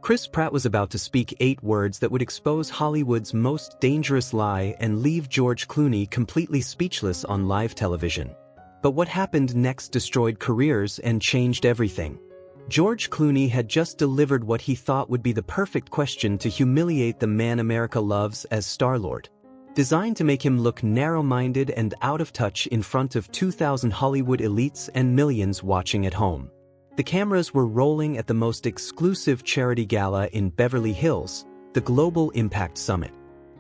Chris Pratt was about to speak 8 words that would expose Hollywood's most dangerous lie and leave George Clooney completely speechless on live television. But what happened next destroyed careers and changed everything. George Clooney had just delivered what he thought would be the perfect question to humiliate the man America loves as Star-Lord. Designed to make him look narrow-minded and out of touch in front of 2,000 Hollywood elites and millions watching at home. The cameras were rolling at the most exclusive charity gala in Beverly Hills, the Global Impact Summit.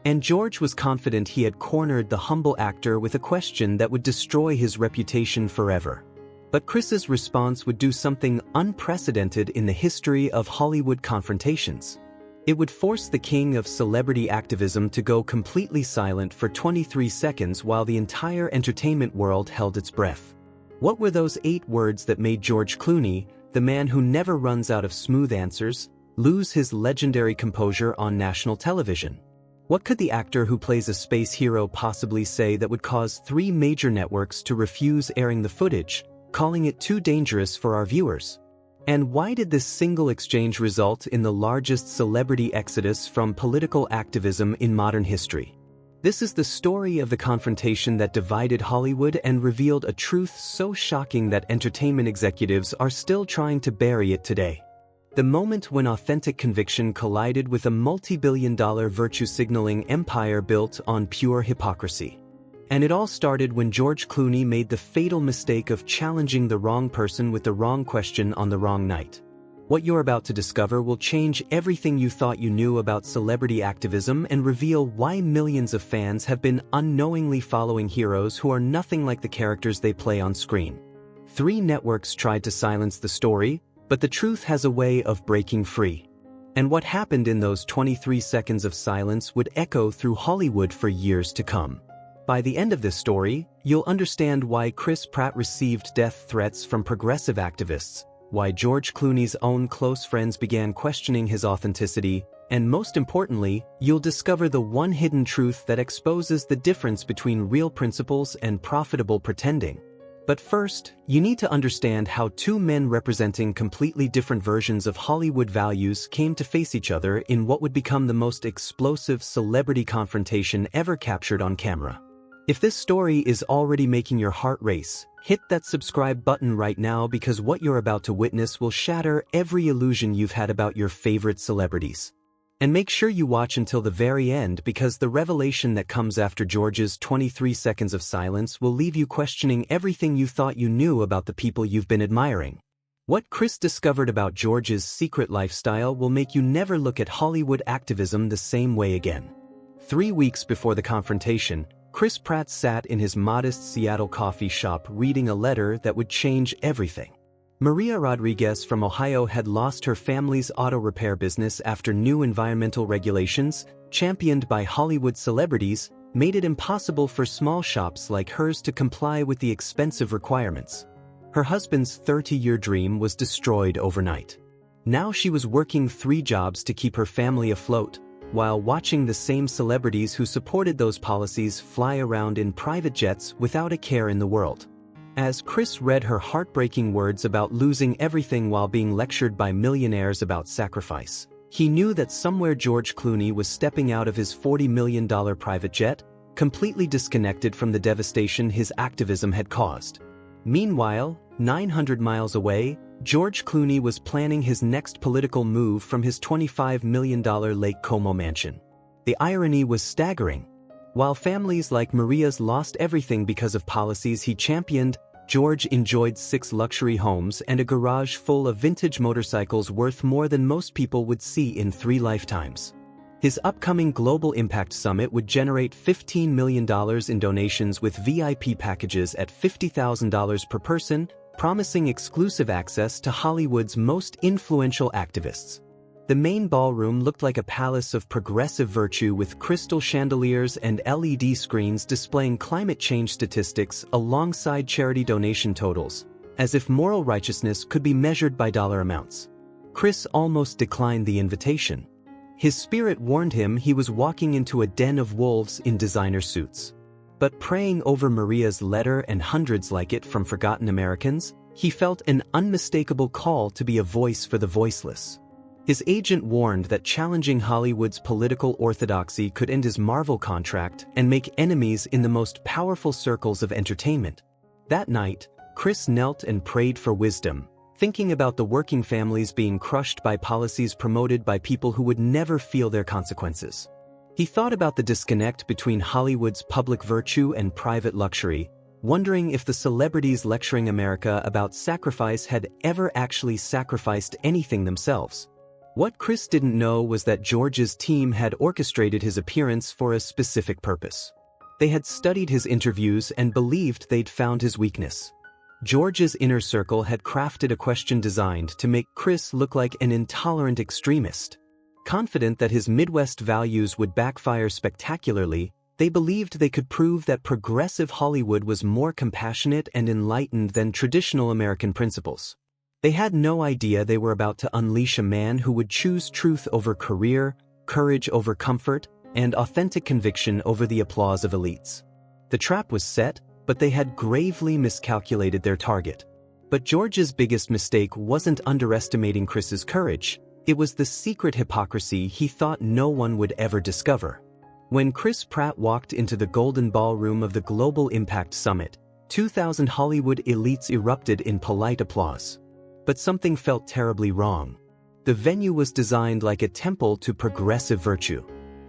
And George was confident he had cornered the humble actor with a question that would destroy his reputation forever. But Chris's response would do something unprecedented in the history of Hollywood confrontations. It would force the king of celebrity activism to go completely silent for 23 seconds while the entire entertainment world held its breath. What were those 8 words that made George Clooney, the man who never runs out of smooth answers, lose his legendary composure on national television? What could the actor who plays a space hero possibly say that would cause 3 major networks to refuse airing the footage, calling it too dangerous for our viewers? And why did this single exchange result in the largest celebrity exodus from political activism in modern history? This is the story of the confrontation that divided Hollywood and revealed a truth so shocking that entertainment executives are still trying to bury it today. The moment when authentic conviction collided with a multi-billion-dollar virtue-signaling empire built on pure hypocrisy. And it all started when George Clooney made the fatal mistake of challenging the wrong person with the wrong question on the wrong night. What you're about to discover will change everything you thought you knew about celebrity activism and reveal why millions of fans have been unknowingly following heroes who are nothing like the characters they play on screen. 3 networks tried to silence the story, but the truth has a way of breaking free. And what happened in those 23 seconds of silence would echo through Hollywood for years to come. By the end of this story, you'll understand why Chris Pratt received death threats from progressive activists, why George Clooney's own close friends began questioning his authenticity, and most importantly, you'll discover the one hidden truth that exposes the difference between real principles and profitable pretending. But first, you need to understand how 2 men representing completely different versions of Hollywood values came to face each other in what would become the most explosive celebrity confrontation ever captured on camera. If this story is already making your heart race, hit that subscribe button right now because what you're about to witness will shatter every illusion you've had about your favorite celebrities. And make sure you watch until the very end because the revelation that comes after George's 23 seconds of silence will leave you questioning everything you thought you knew about the people you've been admiring. What Chris discovered about George's secret lifestyle will make you never look at Hollywood activism the same way again. 3 weeks before the confrontation, Chris Pratt sat in his modest Seattle coffee shop reading a letter that would change everything. Maria Rodriguez from Ohio had lost her family's auto repair business after new environmental regulations, championed by Hollywood celebrities, made it impossible for small shops like hers to comply with the expensive requirements. Her husband's 30-year dream was destroyed overnight. Now she was working 3 jobs to keep her family afloat, while watching the same celebrities who supported those policies fly around in private jets without a care in the world. As Chris read her heartbreaking words about losing everything while being lectured by millionaires about sacrifice, he knew that somewhere George Clooney was stepping out of his $40 million private jet, completely disconnected from the devastation his activism had caused. Meanwhile, 900 miles away, George Clooney was planning his next political move from his $25 million Lake Como mansion. The irony was staggering. While families like Maria's lost everything because of policies he championed, George enjoyed 6 luxury homes and a garage full of vintage motorcycles worth more than most people would see in 3 lifetimes. His upcoming Global Impact Summit would generate $15 million in donations with VIP packages at $50,000 per person, promising exclusive access to Hollywood's most influential activists. The main ballroom looked like a palace of progressive virtue with crystal chandeliers and LED screens displaying climate change statistics alongside charity donation totals, as if moral righteousness could be measured by dollar amounts. Chris almost declined the invitation. His spirit warned him he was walking into a den of wolves in designer suits. But praying over Maria's letter and hundreds like it from forgotten Americans, he felt an unmistakable call to be a voice for the voiceless. His agent warned that challenging Hollywood's political orthodoxy could end his Marvel contract and make enemies in the most powerful circles of entertainment. That night, Chris knelt and prayed for wisdom, thinking about the working families being crushed by policies promoted by people who would never feel their consequences. He thought about the disconnect between Hollywood's public virtue and private luxury, wondering if the celebrities lecturing America about sacrifice had ever actually sacrificed anything themselves. What Chris didn't know was that George's team had orchestrated his appearance for a specific purpose. They had studied his interviews and believed they'd found his weakness. George's inner circle had crafted a question designed to make Chris look like an intolerant extremist. Confident that his Midwest values would backfire spectacularly, they believed they could prove that progressive Hollywood was more compassionate and enlightened than traditional American principles. They had no idea they were about to unleash a man who would choose truth over career, courage over comfort, and authentic conviction over the applause of elites. The trap was set, but they had gravely miscalculated their target. But George's biggest mistake wasn't underestimating Chris's courage. It was the secret hypocrisy he thought no one would ever discover. When Chris Pratt walked into the Golden Ballroom of the Global Impact Summit, 2,000 Hollywood elites erupted in polite applause. But something felt terribly wrong. The venue was designed like a temple to progressive virtue.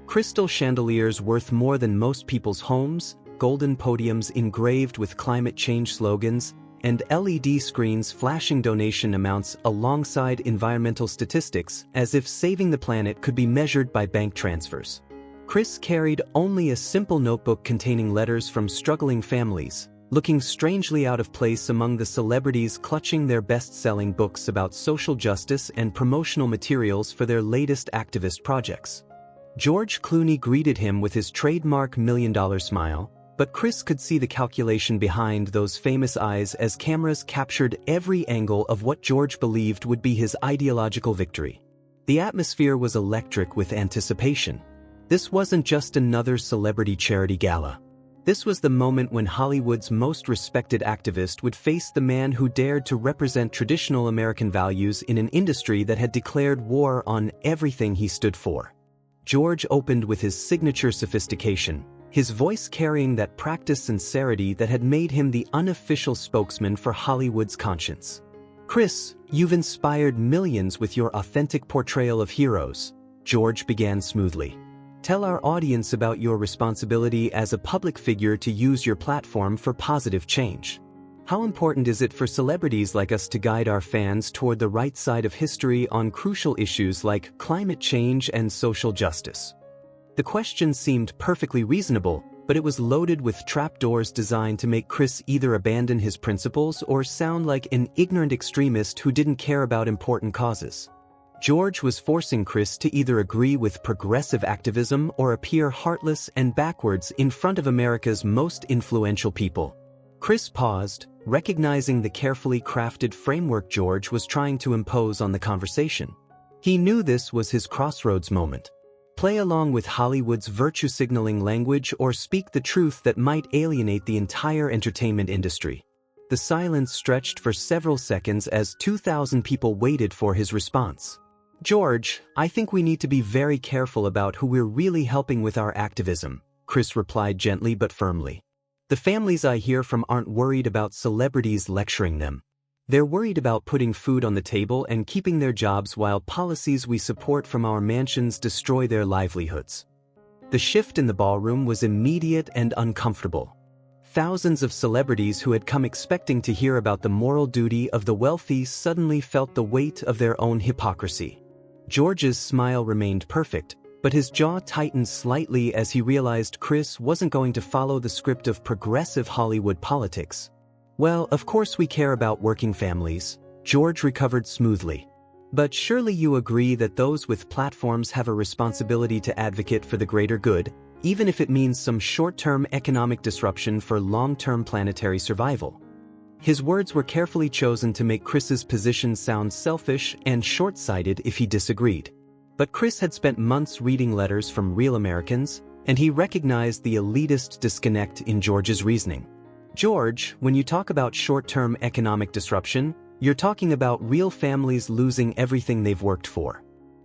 Crystal chandeliers worth more than most people's homes, golden podiums engraved with climate change slogans, and LED screens flashing donation amounts alongside environmental statistics as if saving the planet could be measured by bank transfers. Chris carried only a simple notebook containing letters from struggling families, looking strangely out of place among the celebrities clutching their best-selling books about social justice and promotional materials for their latest activist projects. George Clooney greeted him with his trademark million-dollar smile, but Chris could see the calculation behind those famous eyes as cameras captured every angle of what George believed would be his ideological victory. The atmosphere was electric with anticipation. This wasn't just another celebrity charity gala. This was the moment when Hollywood's most respected activist would face the man who dared to represent traditional American values in an industry that had declared war on everything he stood for. George opened with his signature sophistication, his voice carrying that practiced sincerity that had made him the unofficial spokesman for Hollywood's conscience. "Chris, you've inspired millions with your authentic portrayal of heroes," George began smoothly. "Tell our audience about your responsibility as a public figure to use your platform for positive change. How important is it for celebrities like us to guide our fans toward the right side of history on crucial issues like climate change and social justice?" The question seemed perfectly reasonable, but it was loaded with trapdoors designed to make Chris either abandon his principles or sound like an ignorant extremist who didn't care about important causes. George was forcing Chris to either agree with progressive activism or appear heartless and backwards in front of America's most influential people. Chris paused, recognizing the carefully crafted framework George was trying to impose on the conversation. He knew this was his crossroads moment. Play along with Hollywood's virtue-signaling language or speak the truth that might alienate the entire entertainment industry. The silence stretched for several seconds as 2,000 people waited for his response. "George, I think we need to be very careful about who we're really helping with our activism," Chris replied gently but firmly. "The families I hear from aren't worried about celebrities lecturing them. They're worried about putting food on the table and keeping their jobs while policies we support from our mansions destroy their livelihoods." The shift in the ballroom was immediate and uncomfortable. Thousands of celebrities who had come expecting to hear about the moral duty of the wealthy suddenly felt the weight of their own hypocrisy. George's smile remained perfect, but his jaw tightened slightly as he realized Chris wasn't going to follow the script of progressive Hollywood politics. "Well, of course we care about working families," George recovered smoothly. "But surely you agree that those with platforms have a responsibility to advocate for the greater good, even if it means some short-term economic disruption for long-term planetary survival." His words were carefully chosen to make Chris's position sound selfish and short-sighted if he disagreed. But Chris had spent months reading letters from real Americans, and he recognized the elitist disconnect in George's reasoning. "George, when you talk about short-term economic disruption, you're talking about real families losing everything they've worked for.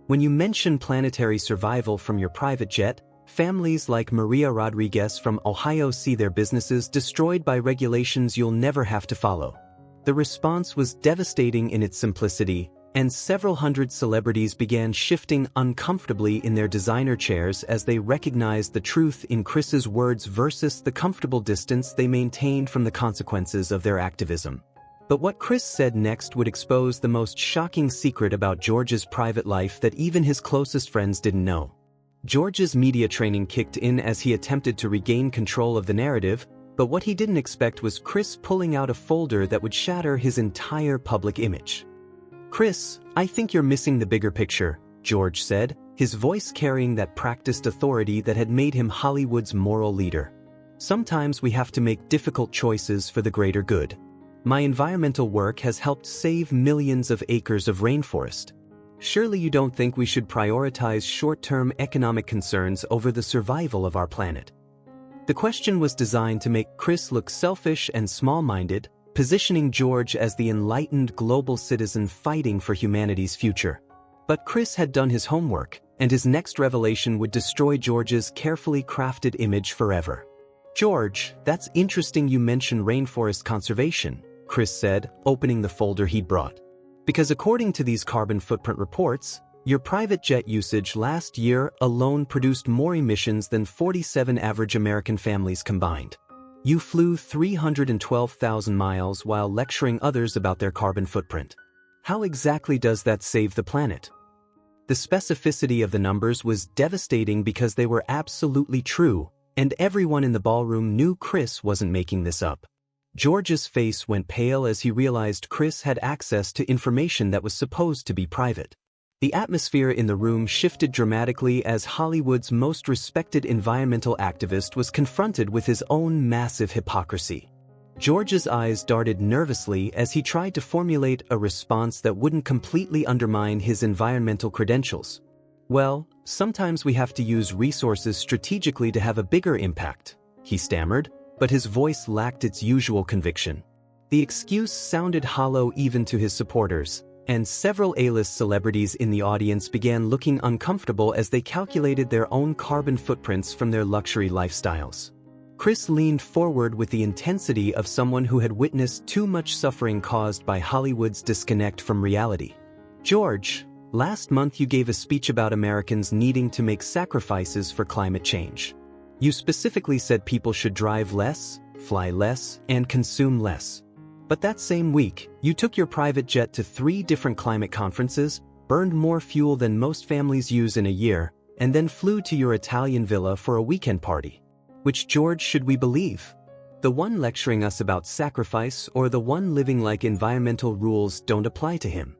When you mention planetary survival from your private jet, families like Maria Rodriguez from Ohio see their businesses destroyed by regulations you'll never have to follow. The response was devastating in its simplicity, and several hundred celebrities began shifting uncomfortably in their designer chairs as they recognized the truth in Chris's words versus the comfortable distance they maintained from the consequences of their activism. But what Chris said next would expose the most shocking secret about George's private life that even his closest friends didn't know. George's media training kicked in as he attempted to regain control of the narrative, but what he didn't expect was Chris pulling out a folder that would shatter his entire public image. "Chris, I think you're missing the bigger picture," George said, his voice carrying that practiced authority that had made him Hollywood's moral leader. "Sometimes we have to make difficult choices for the greater good. My environmental work has helped save millions of acres of rainforest. Surely you don't think we should prioritize short-term economic concerns over the survival of our planet?" The question was designed to make Chris look selfish and small-minded, positioning George as the enlightened global citizen fighting for humanity's future. But Chris had done his homework, and his next revelation would destroy George's carefully crafted image forever. "George, that's interesting you mention rainforest conservation," Chris said, opening the folder he'd brought. "Because according to these carbon footprint reports, your private jet usage last year alone produced more emissions than 47 average American families combined. You flew 312,000 miles while lecturing others about their carbon footprint. How exactly does that save the planet?" The specificity of the numbers was devastating because they were absolutely true, and everyone in the ballroom knew Chris wasn't making this up. George's face went pale as he realized Chris had access to information that was supposed to be private. The atmosphere in the room shifted dramatically as Hollywood's most respected environmental activist was confronted with his own massive hypocrisy. George's eyes darted nervously as he tried to formulate a response that wouldn't completely undermine his environmental credentials. "Well, sometimes we have to use resources strategically to have a bigger impact," he stammered, but his voice lacked its usual conviction. The excuse sounded hollow even to his supporters, and several A-list celebrities in the audience began looking uncomfortable as they calculated their own carbon footprints from their luxury lifestyles. Chris leaned forward with the intensity of someone who had witnessed too much suffering caused by Hollywood's disconnect from reality. "George, last month you gave a speech about Americans needing to make sacrifices for climate change. You specifically said people should drive less, fly less, and consume less. But that same week, you took your private jet to 3 different climate conferences, burned more fuel than most families use in a year, and then flew to your Italian villa for a weekend party. Which George should we believe? The one lecturing us about sacrifice or the one living like environmental rules don't apply to him?"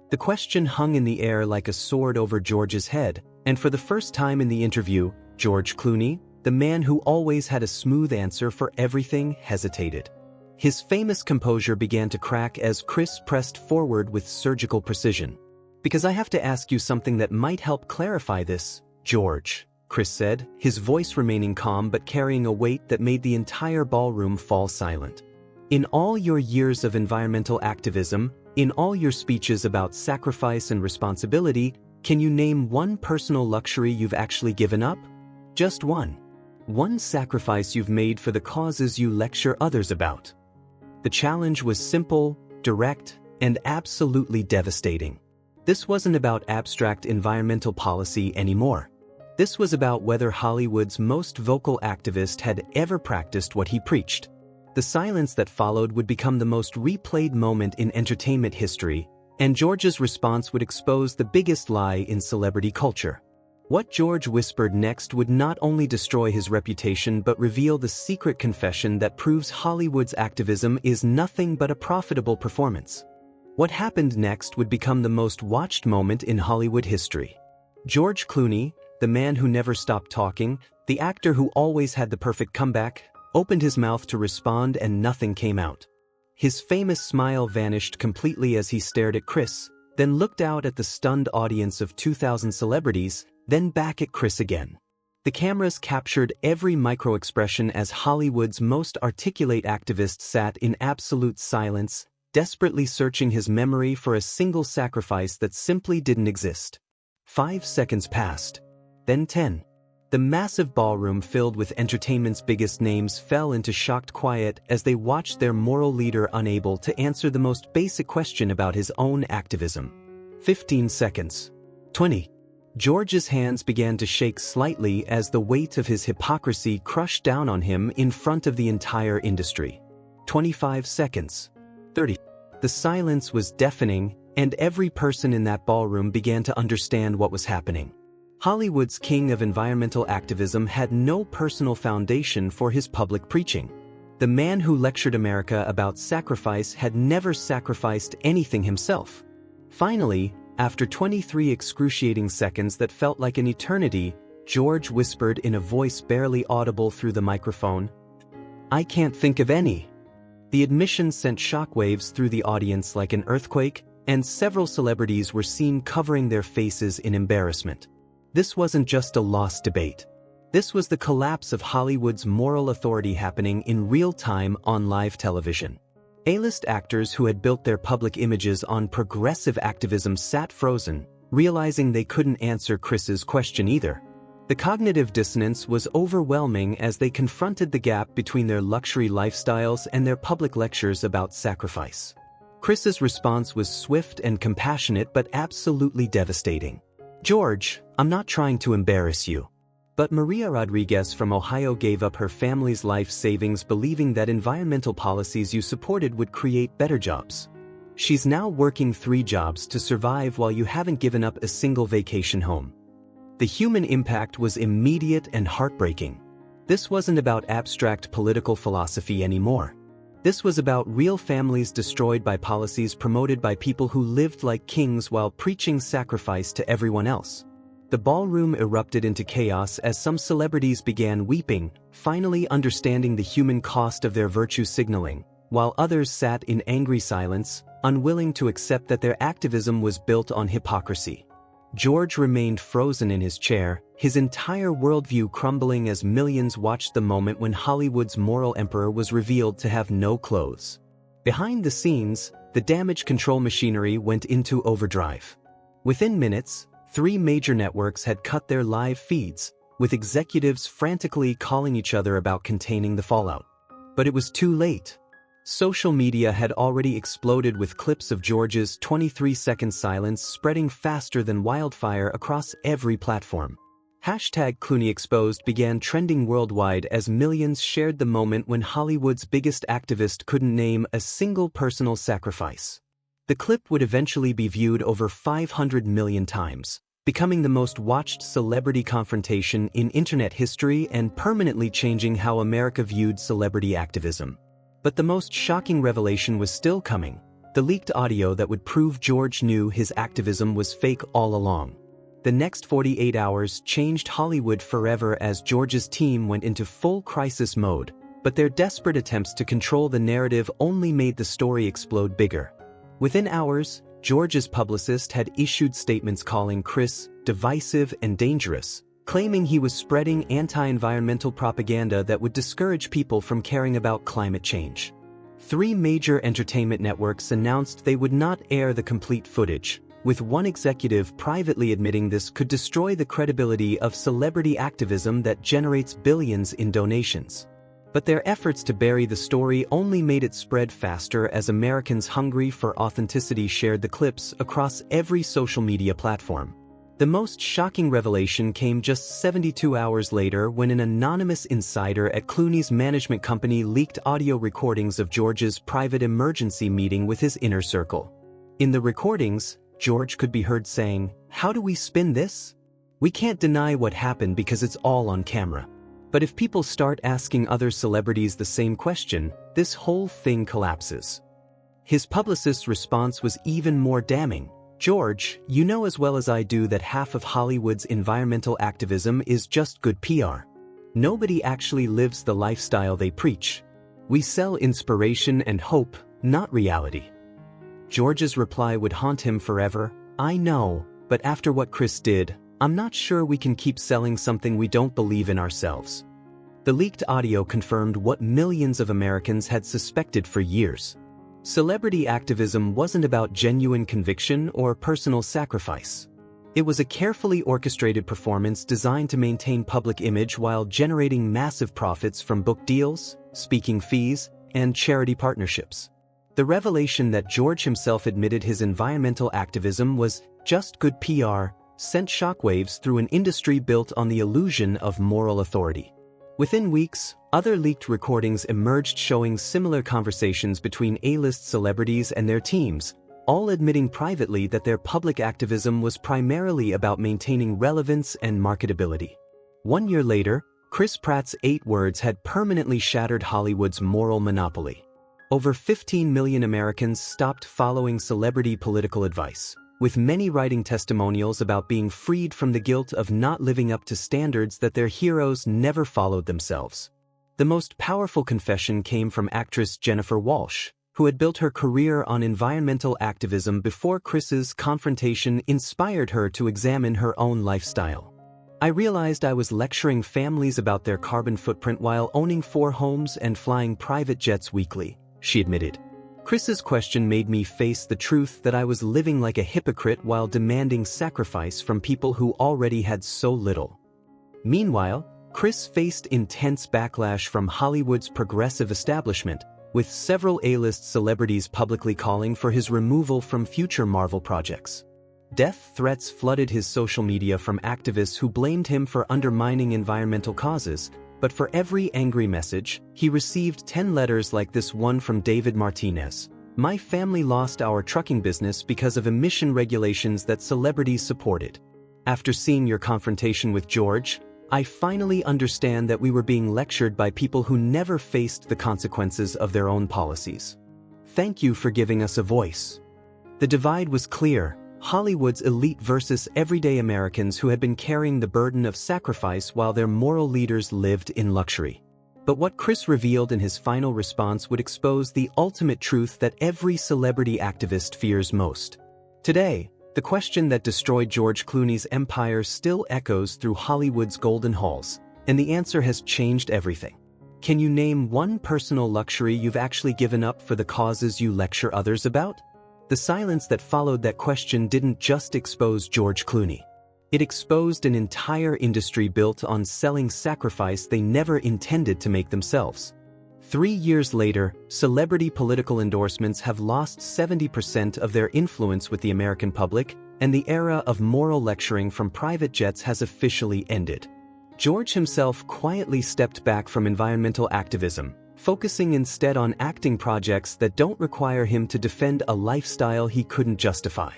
The question hung in the air like a sword over George's head, and for the first time in the interview, George Clooney, the man who always had a smooth answer for everything, hesitated. His famous composure began to crack as Chris pressed forward with surgical precision. "Because I have to ask you something that might help clarify this, George," Chris said, his voice remaining calm but carrying a weight that made the entire ballroom fall silent. "In all your years of environmental activism, in all your speeches about sacrifice and responsibility, can you name one personal luxury you've actually given up? Just one. One sacrifice you've made for the causes you lecture others about." The challenge was simple, direct, and absolutely devastating. This wasn't about abstract environmental policy anymore. This was about whether Hollywood's most vocal activist had ever practiced what he preached. The silence that followed would become the most replayed moment in entertainment history, and George's response would expose the biggest lie in celebrity culture. What George whispered next would not only destroy his reputation but reveal the secret confession that proves Hollywood's activism is nothing but a profitable performance. What happened next would become the most watched moment in Hollywood history. George Clooney, the man who never stopped talking, the actor who always had the perfect comeback, opened his mouth to respond and nothing came out. His famous smile vanished completely as he stared at Chris, then looked out at the stunned audience of 2,000 celebrities, then back at Chris again. The cameras captured every micro-expression as Hollywood's most articulate activist sat in absolute silence, desperately searching his memory for a single sacrifice that simply didn't exist. 5 seconds passed. Then 10. The massive ballroom filled with entertainment's biggest names fell into shocked quiet as they watched their moral leader unable to answer the most basic question about his own activism. 15 seconds. 20. George's hands began to shake slightly as the weight of his hypocrisy crushed down on him in front of the entire industry. 25 seconds. 30. The silence was deafening, and every person in that ballroom began to understand what was happening. Hollywood's king of environmental activism had no personal foundation for his public preaching. The man who lectured America about sacrifice had never sacrificed anything himself. Finally, after 23 excruciating seconds that felt like an eternity, George whispered in a voice barely audible through the microphone, "I can't think of any." The admission sent shockwaves through the audience like an earthquake, and several celebrities were seen covering their faces in embarrassment. This wasn't just a lost debate. This was the collapse of Hollywood's moral authority happening in real time on live television. A-list actors who had built their public images on progressive activism sat frozen, realizing they couldn't answer Chris's question either. The cognitive dissonance was overwhelming as they confronted the gap between their luxury lifestyles and their public lectures about sacrifice. Chris's response was swift and compassionate but absolutely devastating. "George, I'm not trying to embarrass you. But Maria Rodriguez from Ohio gave up her family's life savings believing that environmental policies you supported would create better jobs. She's now working 3 jobs to survive while you haven't given up a single vacation home." The human impact was immediate and heartbreaking. This wasn't about abstract political philosophy anymore. This was about real families destroyed by policies promoted by people who lived like kings while preaching sacrifice to everyone else. The ballroom erupted into chaos as some celebrities began weeping, finally understanding the human cost of their virtue signaling, while others sat in angry silence, unwilling to accept that their activism was built on hypocrisy. George remained frozen in his chair, his entire worldview crumbling as millions watched the moment when Hollywood's moral emperor was revealed to have no clothes. Behind the scenes, the damage control machinery went into overdrive. Within minutes, 3 major networks had cut their live feeds, with executives frantically calling each other about containing the fallout. But it was too late. Social media had already exploded with clips of George's 23-second silence spreading faster than wildfire across every platform. #ClooneyExposed began trending worldwide as millions shared the moment when Hollywood's biggest activist couldn't name a single personal sacrifice. The clip would eventually be viewed over 500 million times, becoming the most watched celebrity confrontation in internet history and permanently changing how America viewed celebrity activism. But the most shocking revelation was still coming: the leaked audio that would prove George knew his activism was fake all along. The next 48 hours changed Hollywood forever as George's team went into full crisis mode, but their desperate attempts to control the narrative only made the story explode bigger. Within hours, George's publicist had issued statements calling Chris divisive and dangerous, claiming he was spreading anti-environmental propaganda that would discourage people from caring about climate change. 3 major entertainment networks announced they would not air the complete footage, with one executive privately admitting this could destroy the credibility of celebrity activism that generates billions in donations. But their efforts to bury the story only made it spread faster as Americans hungry for authenticity shared the clips across every social media platform. The most shocking revelation came just 72 hours later when an anonymous insider at Clooney's management company leaked audio recordings of George's private emergency meeting with his inner circle. In the recordings, George could be heard saying, "How do we spin this? We can't deny what happened because it's all on camera. But if people start asking other celebrities the same question, this whole thing collapses." His publicist's response was even more damning. "George, you know as well as I do that half of Hollywood's environmental activism is just good PR. Nobody actually lives the lifestyle they preach. We sell inspiration and hope, not reality." George's reply would haunt him forever. "I know, but after what Chris did, I'm not sure we can keep selling something we don't believe in ourselves." The leaked audio confirmed what millions of Americans had suspected for years. Celebrity activism wasn't about genuine conviction or personal sacrifice. It was a carefully orchestrated performance designed to maintain public image while generating massive profits from book deals, speaking fees, and charity partnerships. The revelation that George himself admitted his environmental activism was just good PR sent shockwaves through an industry built on the illusion of moral authority. Within weeks, other leaked recordings emerged showing similar conversations between A-list celebrities and their teams, all admitting privately that their public activism was primarily about maintaining relevance and marketability. 1 year later, Chris Pratt's 8 words had permanently shattered Hollywood's moral monopoly. Over 15 million Americans stopped following celebrity political advice, with many writing testimonials about being freed from the guilt of not living up to standards that their heroes never followed themselves. The most powerful confession came from actress Jennifer Walsh, who had built her career on environmental activism before Chris's confrontation inspired her to examine her own lifestyle. "I realized I was lecturing families about their carbon footprint while owning 4 homes and flying private jets weekly," she admitted. Chris's question made me face the truth that I was living like a hypocrite while demanding sacrifice from people who already had so little. Meanwhile, Chris faced intense backlash from Hollywood's progressive establishment, with several A-list celebrities publicly calling for his removal from future Marvel projects. Death threats flooded his social media from activists who blamed him for undermining environmental causes, but for every angry message, he received 10 letters like this one from David Martinez. "My family lost our trucking business because of emission regulations that celebrities supported. After seeing your confrontation with George, I finally understand that we were being lectured by people who never faced the consequences of their own policies. Thank you for giving us a voice." The divide was clear: Hollywood's elite versus everyday Americans who had been carrying the burden of sacrifice while their moral leaders lived in luxury. But what Chris revealed in his final response would expose the ultimate truth that every celebrity activist fears most. Today, the question that destroyed George Clooney's empire still echoes through Hollywood's golden halls, and the answer has changed everything. Can you name one personal luxury you've actually given up for the causes you lecture others about? The silence that followed that question didn't just expose George Clooney. It exposed an entire industry built on selling sacrifice they never intended to make themselves. 3 years later, celebrity political endorsements have lost 70% of their influence with the American public, and the era of moral lecturing from private jets has officially ended. George himself quietly stepped back from environmental activism, focusing instead on acting projects that don't require him to defend a lifestyle he couldn't justify.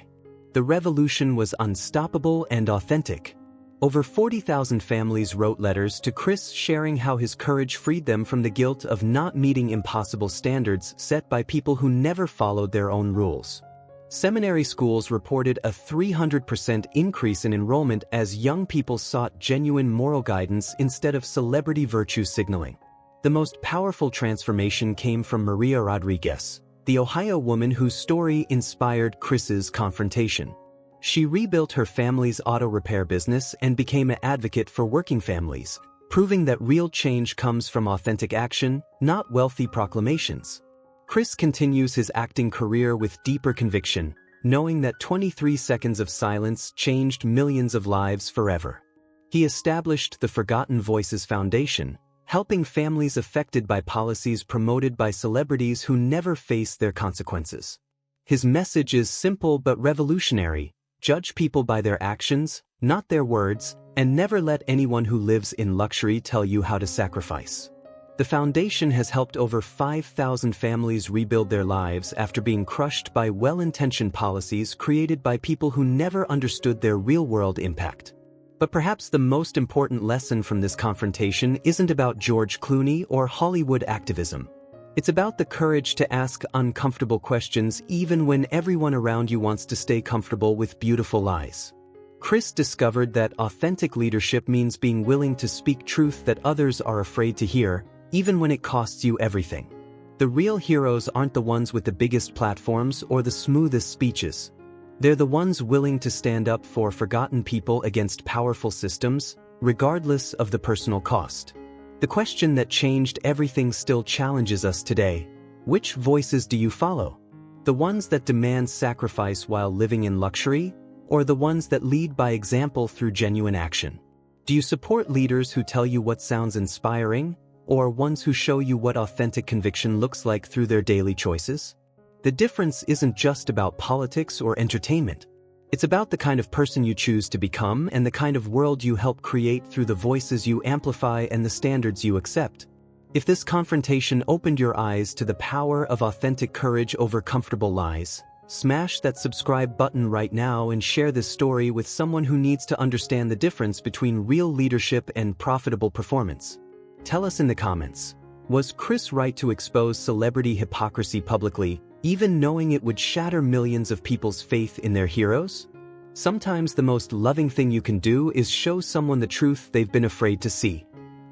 The revolution was unstoppable and authentic. Over 40,000 families wrote letters to Chris sharing how his courage freed them from the guilt of not meeting impossible standards set by people who never followed their own rules. Seminary schools reported a 300% increase in enrollment as young people sought genuine moral guidance instead of celebrity virtue signaling. The most powerful transformation came from Maria Rodriguez, the Ohio woman whose story inspired Chris's confrontation. She rebuilt her family's auto repair business and became an advocate for working families, proving that real change comes from authentic action, not wealthy proclamations. Chris continues his acting career with deeper conviction, knowing that 23 seconds of silence changed millions of lives forever. He established the Forgotten Voices Foundation, helping families affected by policies promoted by celebrities who never face their consequences. His message is simple but revolutionary: judge people by their actions, not their words, and never let anyone who lives in luxury tell you how to sacrifice. The foundation has helped over 5,000 families rebuild their lives after being crushed by well-intentioned policies created by people who never understood their real-world impact. But perhaps the most important lesson from this confrontation isn't about George Clooney or Hollywood activism. It's about the courage to ask uncomfortable questions even when everyone around you wants to stay comfortable with beautiful lies. Chris discovered that authentic leadership means being willing to speak truth that others are afraid to hear, even when it costs you everything. The real heroes aren't the ones with the biggest platforms or the smoothest speeches. They're the ones willing to stand up for forgotten people against powerful systems, regardless of the personal cost. The question that changed everything still challenges us today: which voices do you follow? The ones that demand sacrifice while living in luxury, or the ones that lead by example through genuine action? Do you support leaders who tell you what sounds inspiring, or ones who show you what authentic conviction looks like through their daily choices? The difference isn't just about politics or entertainment. It's about the kind of person you choose to become and the kind of world you help create through the voices you amplify and the standards you accept. If this confrontation opened your eyes to the power of authentic courage over comfortable lies, smash that subscribe button right now and share this story with someone who needs to understand the difference between real leadership and profitable performance. Tell us in the comments, was Chris right to expose celebrity hypocrisy publicly, even knowing it would shatter millions of people's faith in their heroes? Sometimes the most loving thing you can do is show someone the truth they've been afraid to see.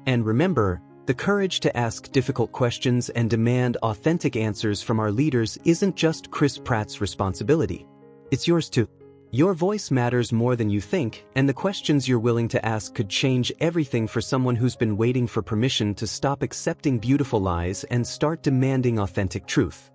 And remember, the courage to ask difficult questions and demand authentic answers from our leaders isn't just Chris Pratt's responsibility. It's yours too. Your voice matters more than you think, and the questions you're willing to ask could change everything for someone who's been waiting for permission to stop accepting beautiful lies and start demanding authentic truth.